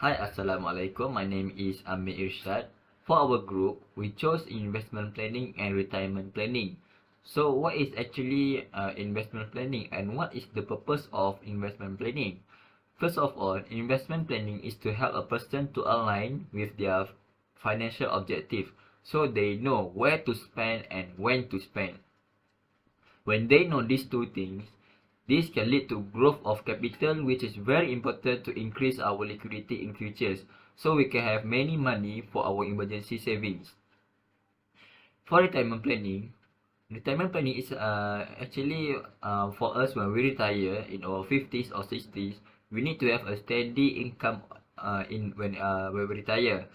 Hi, Assalamualaikum. My name is Amir Irshad. For our group, we chose investment planning and retirement planning. So, what is actually investment planning and what is the purpose of investment planning? First of all, investment planning is to help a person to align with their financial objective so they know where to spend and when to spend. When they know these two things, this can lead to growth of capital, which is very important to increase our liquidity in futures, so we can have many money for our emergency savings. For retirement planning is actually for us when we retire in our 50s or 60s, we need to have a steady income in when we retire,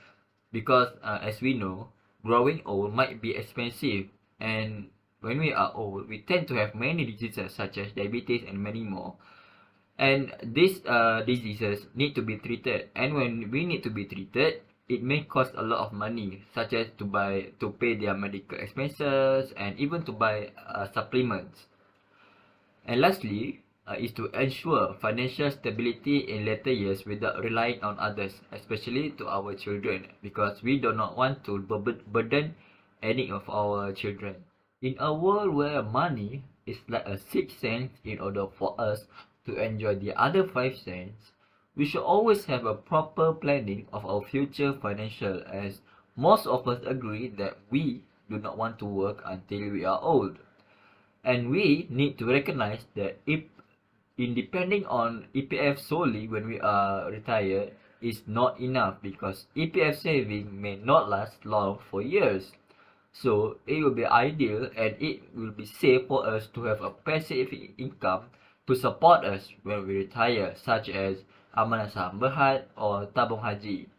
because as we know, growing old might be expensive, and when we are old, we tend to have many diseases such as diabetes and many more. And these diseases need to be treated, and when we need to be treated, it may cost a lot of money, such as to pay their medical expenses and even to buy supplements. And lastly, is to ensure financial stability in later years without relying on others, especially to our children, because we do not want to burden any of our children. In a world where money is like a 6 cents, in order for us to enjoy the other 5 cents, we should always have a proper planning of our future financial, as most of us agree that we do not want to work until we are old. And we need to recognize that if in depending on EPF solely when we are retired is not enough, because EPF saving may not last long for years. So it will be ideal and it will be safe for us to have a passive income to support us when we retire, such as Amanah Saham Berhad or Tabung Haji.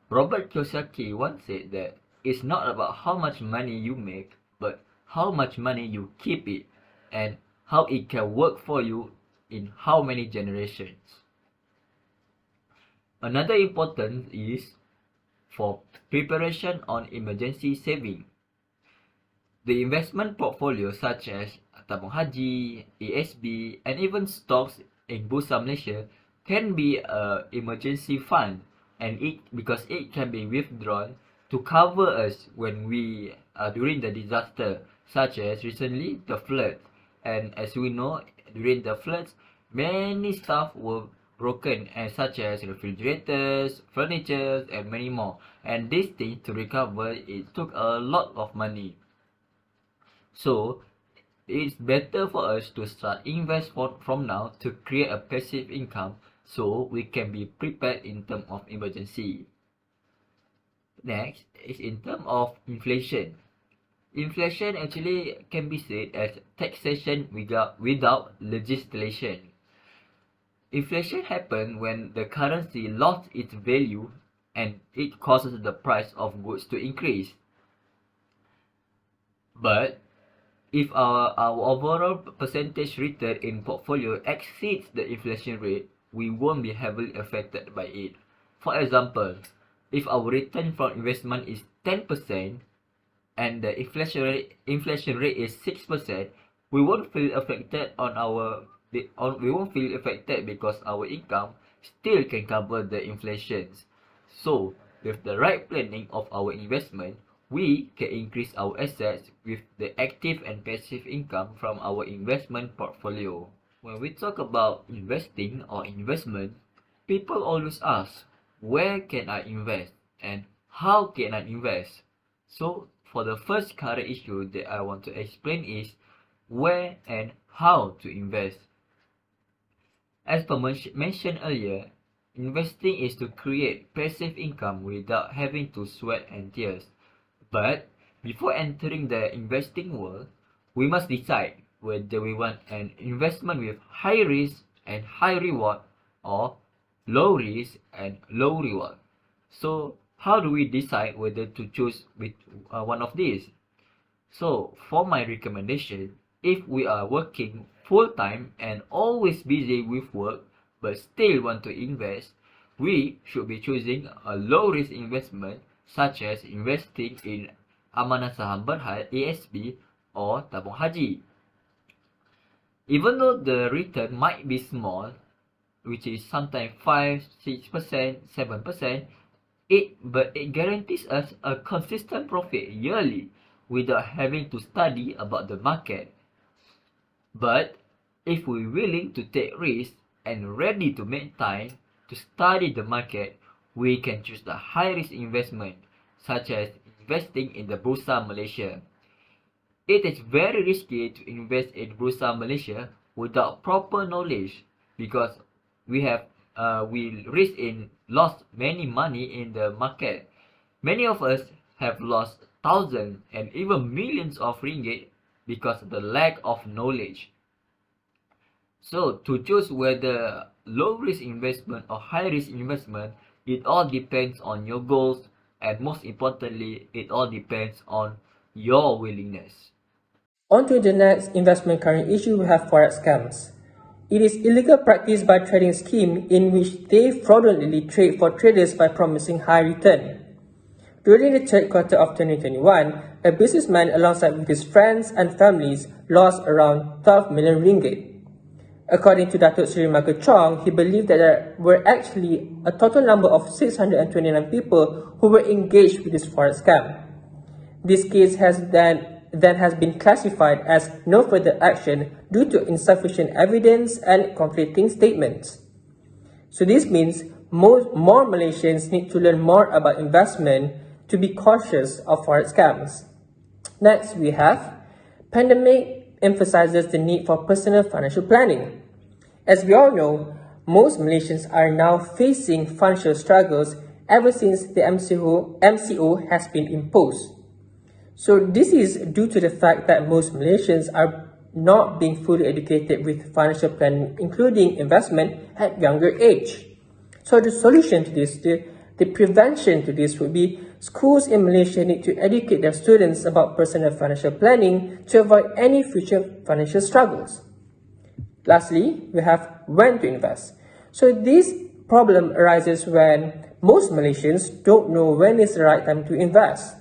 Robert Kiyosaki once said that it's not about how much money you make, but how much money you keep it and how it can work for you in how many generations. Another important is for preparation on emergency saving. The investment portfolio such as Tabung Haji, ASB, and even stocks in Bursa Malaysia can be an emergency fund, and because it can be withdrawn to cover us when we during the disaster, such as recently the flood. And as we know, during the floods, many stuff were broken, and such as refrigerators, furniture, and many more. And these things to recover, it took a lot of money. So it's better for us to start invest from now to create a passive income, so we can be prepared in terms of emergency. Next is in terms of inflation. Inflation actually can be said as taxation without legislation. Inflation happens when the currency lost its value and it causes the price of goods to increase. But if our overall percentage return in portfolio exceeds the inflation rate, we won't be heavily affected by it. For example, if our return from investment is 10% and the inflation rate is 6%, we won't feel affected we won't feel affected because our income still can cover the inflations. So, with the right planning of our investment, we can increase our assets with the active and passive income from our investment portfolio. When we talk about investing or investment, people always ask, where can I invest and how can I invest? So, for the first current issue that I want to explain is where and how to invest. As per mentioned earlier, investing is to create passive income without having to sweat and tears. But before entering the investing world, we must decide whether we want an investment with high risk and high reward, or low risk and low reward. So how do we decide whether to choose with one of these? So for my recommendation, if we are working full-time and always busy with work but still want to invest, we should be choosing a low-risk investment, such as investing in Amanah Saham Berhad, ASB, or Tabung Haji. Even though the return might be small, which is sometimes 5, 6%, 7%, but it guarantees us a consistent profit yearly without having to study about the market. But if we're willing to take risks and ready to make time to study the market, we can choose the high-risk investment, such as investing in the Bursa Malaysia. It is very risky to invest in Bursa Malaysia without proper knowledge because we risk in lost many money in the market. Many of us have lost thousands and even millions of ringgit because of the lack of knowledge. So to choose whether low risk investment or high risk investment, it all depends on your goals, and most importantly, it all depends on your willingness. On to the next investment current issue, we have forex scams. It is illegal practice by trading scheme in which they fraudulently trade for traders by promising high return. During the third quarter of 2021, a businessman alongside with his friends and families lost around 12 million ringgit. According to Datuk Seri Michael Chong, he believed that there were actually a total number of 629 people who were engaged with this forex scam. This case has then has been classified as no further action due to insufficient evidence and conflicting statements. So this means more Malaysians need to learn more about investment to be cautious of forex scams. Next, we have pandemic emphasizes the need for personal financial planning. As we all know, most Malaysians are now facing financial struggles ever since the MCO has been imposed. So this is due to the fact that most Malaysians are not being fully educated with financial planning, including investment at younger age. So the solution to this, the prevention to this would be schools in Malaysia need to educate their students about personal financial planning to avoid any future financial struggles. Lastly, we have when to invest. So this problem arises when most Malaysians don't know when is the right time to invest.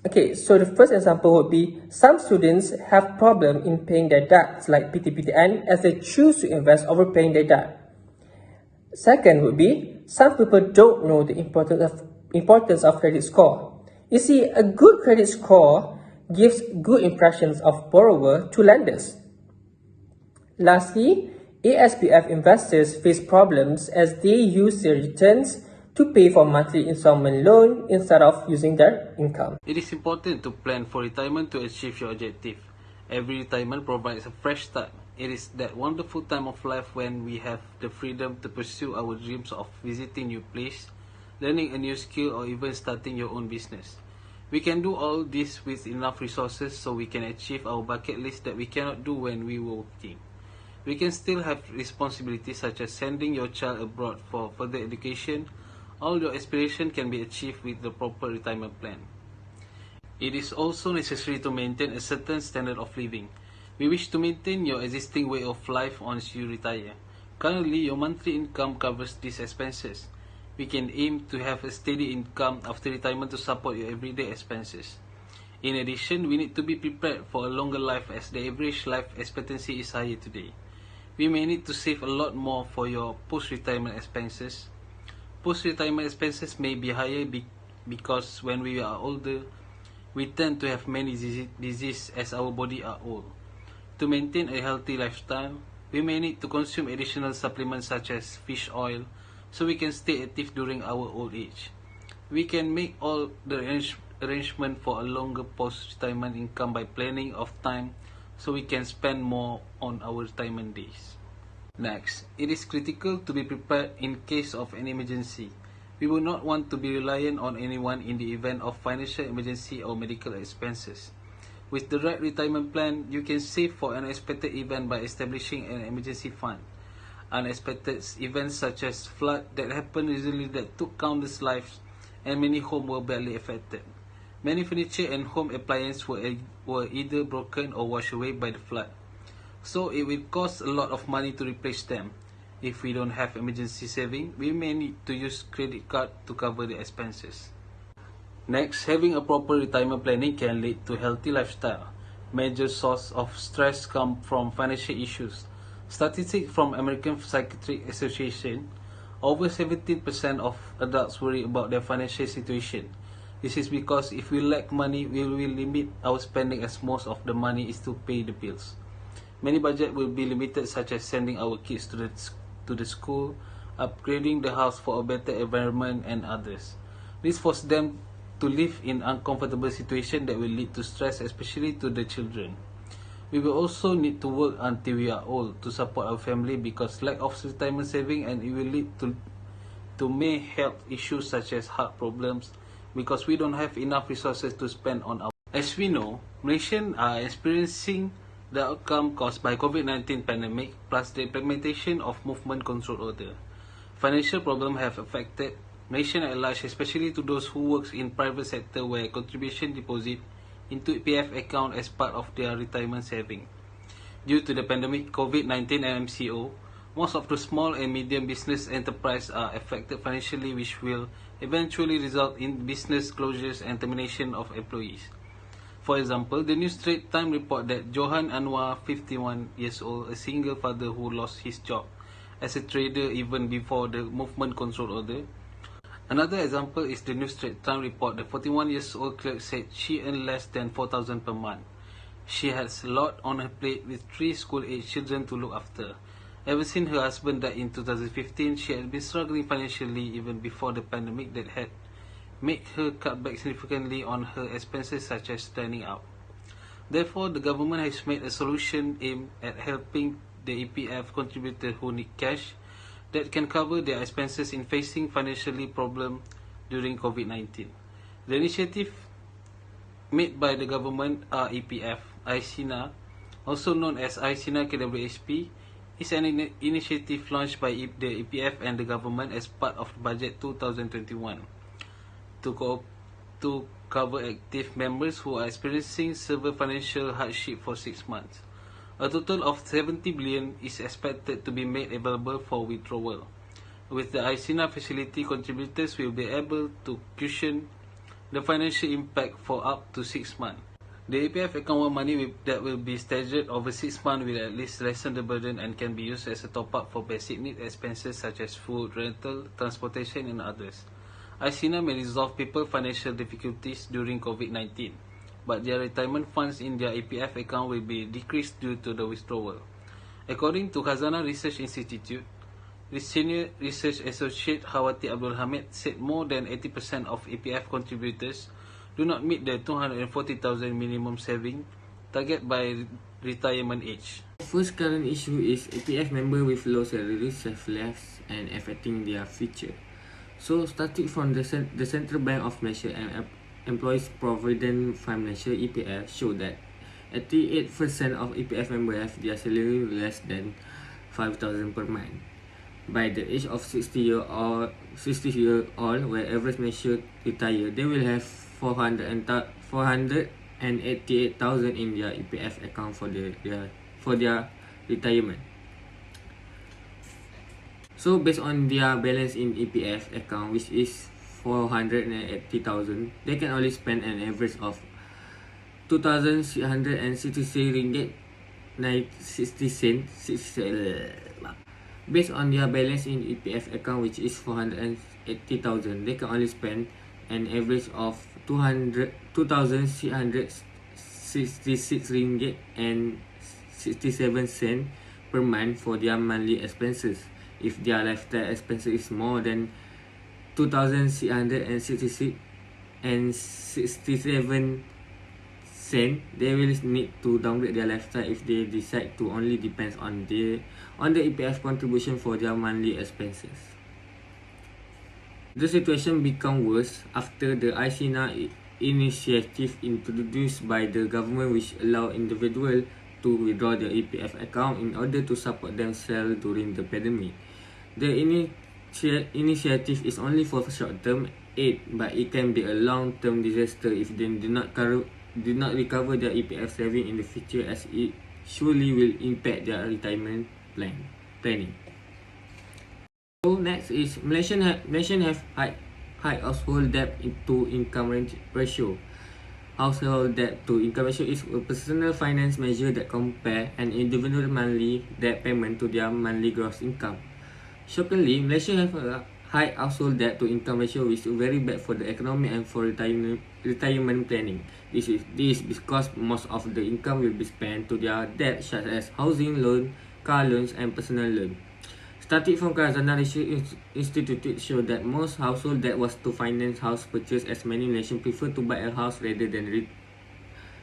Okay, so the first example would be some students have problem in paying their debts like PTPTN as they choose to invest over paying their debt. Second would be some people don't know the importance of credit score. You see, a good credit score gives good impressions of borrower to lenders. Lastly, ASPF investors face problems as they use their returns to pay for monthly installment loan instead of using their income. It is important to plan for retirement to achieve your objective. Every retirement provides a fresh start. It is that wonderful time of life when we have the freedom to pursue our dreams of visiting new place, learning a new skill, or even starting your own business. We can do all this with enough resources so we can achieve our bucket list that we cannot do when we were working. We can still have responsibilities such as sending your child abroad for further education. All your aspirations can be achieved with the proper retirement plan. It is also necessary to maintain a certain standard of living. We wish to maintain your existing way of life once you retire. Currently, your monthly income covers these expenses. We can aim to have a steady income after retirement to support your everyday expenses. In addition, we need to be prepared for a longer life as the average life expectancy is higher today. We may need to save a lot more for your post-retirement expenses. Post-retirement expenses may be higher because when we are older, we tend to have many diseases as our body are old. To maintain a healthy lifestyle, we may need to consume additional supplements such as fish oil so we can stay active during our old age. We can make all the arrangement for a longer post-retirement income by planning of time so we can spend more on our retirement days. Next, it is critical to be prepared in case of an emergency. We would not want to be reliant on anyone in the event of financial emergency or medical expenses. With the right retirement plan, you can save for an unexpected event by establishing an emergency fund. Unexpected events such as flood that happened recently that took countless lives and many homes were badly affected. Many furniture and home appliances were either broken or washed away by the flood. So it will cost a lot of money to replace them. If we don't have emergency saving, we may need to use credit card to cover the expenses. Next, having a proper retirement planning can lead to healthy lifestyle. Major source of stress come from financial issues Statistics from American Psychiatric Association, over 17% of adults worry about their financial situation. This is because if we lack money, we will limit our spending as most of the money is to pay the bills. Many budgets will be limited, such as sending our kids to the school, upgrading the house for a better environment, and others. This forces them to live in uncomfortable situations that will lead to stress, especially to the children. We will also need to work until we are old to support our family, because lack of retirement saving and it will lead to many health issues such as heart problems, because we don't have enough resources to spend on our. As we know, Malaysians are experiencing the outcome caused by COVID-19 pandemic plus the implementation of movement control order. Financial problems have affected Malaysians at large, especially to those who work in private sector where contribution deposit into EPF account as part of their retirement saving. Due to the pandemic, COVID-19 and MCO, most of the small and medium business enterprise are affected financially, which will eventually result in business closures and termination of employees. For example, the New Straits Times report that Johan Anwar, 51 years old, a single father who lost his job as a trader even before the movement control order. Another example is the New Straits Times report. The 41 years old clerk said she earned less than 4,000 per month. She has a lot on her plate with 3 school-age children to look after. Ever since her husband died in 2015, she had been struggling financially even before the pandemic that had made her cut back significantly on her expenses such as dining out. Therefore, the government has made a solution aimed at helping the EPF contributors who need cash that can cover their expenses in facing financially problem during COVID-19. The initiative made by the government are EPF, ICINA, also known as ICINA KWSP, is an initiative launched by the EPF and the government as part of Budget 2021 to cover active members who are experiencing severe financial hardship for 6 months. A total of 70 billion is expected to be made available for withdrawal. With the ICINA facility, contributors will be able to cushion the financial impact for up to 6 months. The EPF account money that will be staggered over 6 months will at least lessen the burden and can be used as a top-up for basic need expenses such as food, rental, transportation, and others. ICINA may resolve people's financial difficulties during COVID-19, but their retirement funds in their EPF account will be decreased due to the withdrawal. According to Khazanah Research Institute, Senior Research Associate Hawati Abdul Hamid said more than 80% of EPF contributors do not meet the 240,000 minimum saving target by retirement age. First current issue is EPF members with low salaries have less and affecting their future. So starting from the Central Bank of Malaysia and Employees Provident Fund Malaysia EPF show that 88% of EPF members have their salary less than 5,000 per month. By the age of 60 year old, where average Malaysia retire, they will have 488,000 in their EPF account for their retirement. So based on their balance in EPF account, which is 480,000, they can only spend an average of 2,663 ringgit 60 cents. Based on their balance in EPF account, which is 480,000, they can only spend an average of 2,666 ringgit and 67 cents per month for their monthly expenses. If their lifestyle expenses is more than 2,666 and 67 cents, they will need to downgrade their lifestyle if they decide to only depend on the EPF contribution for their monthly expenses. The situation become worse after the ICINA initiative introduced by the government, which allow individuals to withdraw their EPF account in order to support themselves during the pandemic. The initiative is only for short-term aid, but it can be a long-term disaster if they do not recover their EPF saving in the future, as it surely will impact their retirement planning. So next is Malaysian have high household debt to income ratio. household debt to income ratio is a personal finance measure that compare an individual monthly debt payment to their monthly gross income. Shockingly, Malaysia have a high household debt to income ratio, which is very bad for the economy and for retirement planning. This is because most of the income will be spent to their debt, such as housing loan, car loans, and personal loan. Starting from Khazanah Research Institute showed that most household debt was to finance house purchase, as many Malaysians prefer to buy a house rather than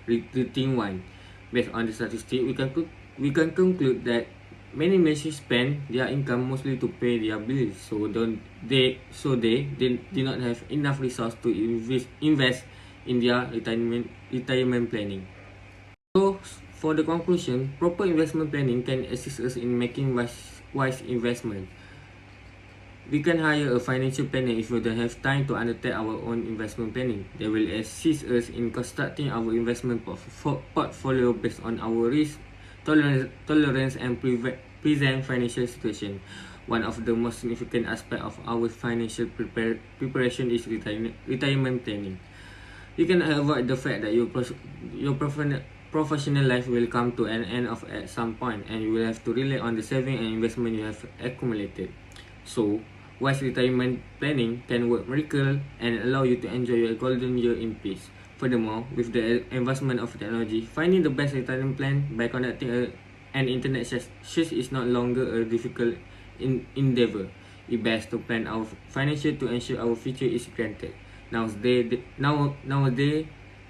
renting one. Based on the statistic, we can conclude that many Malaysians spend their income mostly to pay their bills, so they do not have enough resource to invest in their retirement planning. So for the conclusion, proper investment planning can assist us in making wise investment. We can hire a financial planner if we don't have time to undertake our own investment planning. They will assist us in constructing our investment portfolio based on our risk tolerance and present financial situation. One of the most significant aspects of our financial preparation is retirement planning. You can avoid the fact that your professional life will come to an end at some point, and you will have to rely on the saving and investment you have accumulated. So, wise retirement planning can work miracle and allow you to enjoy your golden year in peace. Furthermore, with the advancement of technology, finding the best retirement plan by conducting an internet search is no longer a difficult endeavor. It best to plan our financial to ensure our future is granted. Nowadays,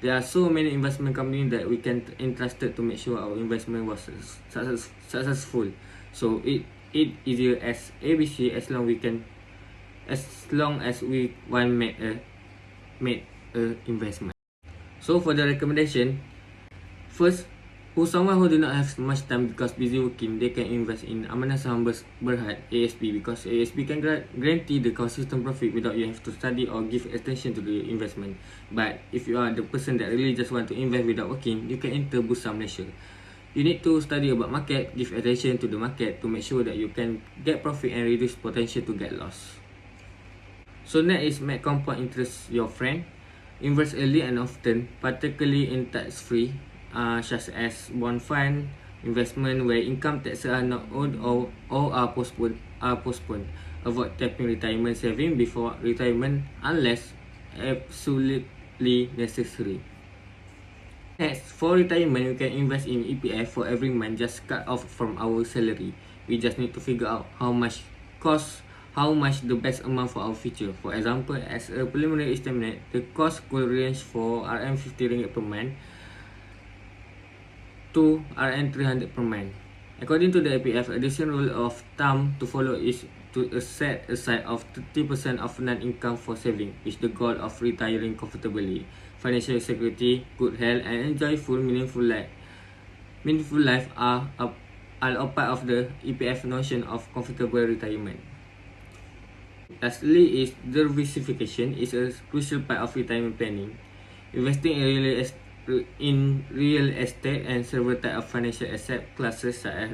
there are so many investment companies that we can entrusted to make sure our investment was successful. So it easier as ABC as long as we want make a investment. So for the recommendation, first, for someone who do not have much time because busy working, they can invest in Amanah Saham Berhad ASB, because ASB can guarantee the consistent profit without you have to study or give attention to the investment. But if you are the person that really just want to invest without working, you can enter Bursa Malaysia. You need to study about market, give attention to the market to make sure that you can get profit and reduce potential to get loss. So next is make compound interest your friend. Invest early and often, particularly in tax-free, such as bond fund investment where income taxes are not owed or are postponed. Avoid tapping retirement saving before retirement unless absolutely necessary. Next, for retirement, we can invest in EPF for every month, just cut off from our salary. We just need to figure out how much the best amount for our future. For example, as a preliminary estimate, the cost could range for RM50 per month to RM300 per month. According to the APF, a decent rule of thumb to follow is to set aside of 30% of non-income for saving, with the goal of retiring comfortably. Financial security, good health, and enjoyable, meaningful life are a part of the EPF notion of comfortable retirement. Lastly, is diversification is a crucial part of retirement planning. Investing in real estate and several types of financial asset classes such as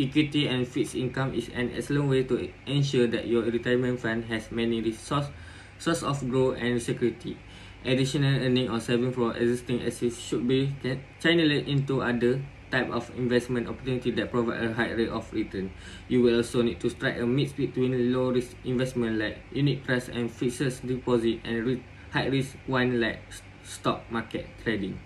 equity and fixed income is an excellent way to ensure that your retirement fund has many sources of growth and security. Additional earning or saving from existing assets should be channeled into other type of investment opportunity that provide a high rate of return. You will also need to strike a mix between low risk investment like unit trust and fixed deposit and high risk one like stock market trading.